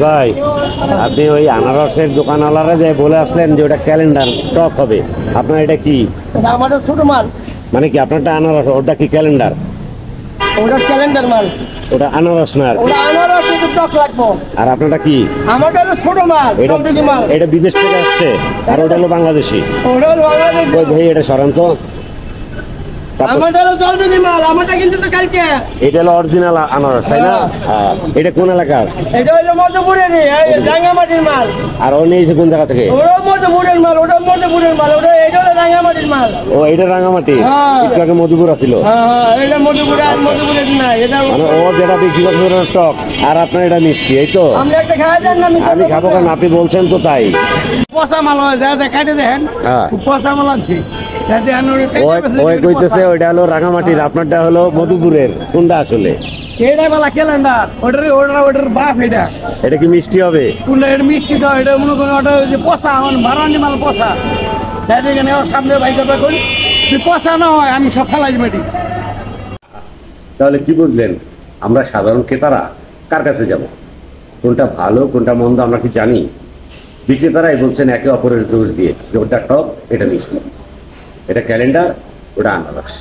ভাই আপনি ওই আনারসের দোকানওয়ালারা যে বলে আসলেন যে ওটা ক্যালেন্ডার টক হবে, আপনার এটা কি? আমারও ছোট মাল। মানে কি আপনারটা আনারস, ওটা কি ক্যালেন্ডার? ওটা ক্যালেন্ডার মাল। ওটা আনারস না? ওটা আনারস কিন্তু টক লাগবো। আর আপনারটা কি? আমারটা হলো ছোট মাল, এটা টকটকি মাল। এটা বিদেশ থেকে আসছে, আর ওটা হলো বাংলাদেশি। ওটা হলো বাংলাদেশ। ওই ভাই এটা সরান তো। আমারটা হলো টকটকি মাল, আমারটা কিন্তু তো কালকে। এটা হলো অরিজিনাল আনারস, তাই না? হ্যাঁ। এটা কোন এলাকার? এটা হলো মধ্যপুরের, রাঙ্গামাটির মাল। আর ও নিয়েছে কোন জায়গা থেকে? ওটা মধ্যপুরের মাল, ওটা মধ্যপুরের মাল, ওটা এটা হলো রাঙ্গামাটির মাল। ও এটা রাঙ্গামাটি? হ্যাঁ। একটু আগে মধুপুর ছিল। হ্যাঁ, এটা মধ্যপুরে, আর মধ্যপুরের না। এটা মানে ও যেটা বিক্রি করছে ওটা টক, আর আপনার এটা মিষ্টি, এই তো? আমরা একটা খাওয়া যান না? আমি খাবো কেন, আপনি বলছেন তো তাই। পচা মাল হয়, যা খাইতে দেখেন। হ্যাঁ। পচা মাল আছে। ওই কইতেছে ওইটা হলো রাঙামাটির, আপনারটা হলো মধুপুরের, কোনটা আসলে? এটা বলা ক্যালেন্ডার, ওটার বাপ। এটা কি মিষ্টি হবে? কোনটা এটা মিষ্টি তো, এটা মনে করেন ওটা যে পচা, আমার বারানি মাল পচা। এখানে ওর সামনে বাইক করি, তুই পচা না হয় আমি সব ফেলাই মাটি। তাহলে কি বুঝলেন, আমরা সাধারণ ক্রেতারা কার কাছে যাব? কোনটা ভালো কোনটা মন্দ আমরা কি জানি? বিক্রেতারাই বলছেন একে অপরের দোষ দিয়ে যে ওটা টক, এটা মিষ্টি, এটা ক্যালেন্ডার, ওটা আনারস।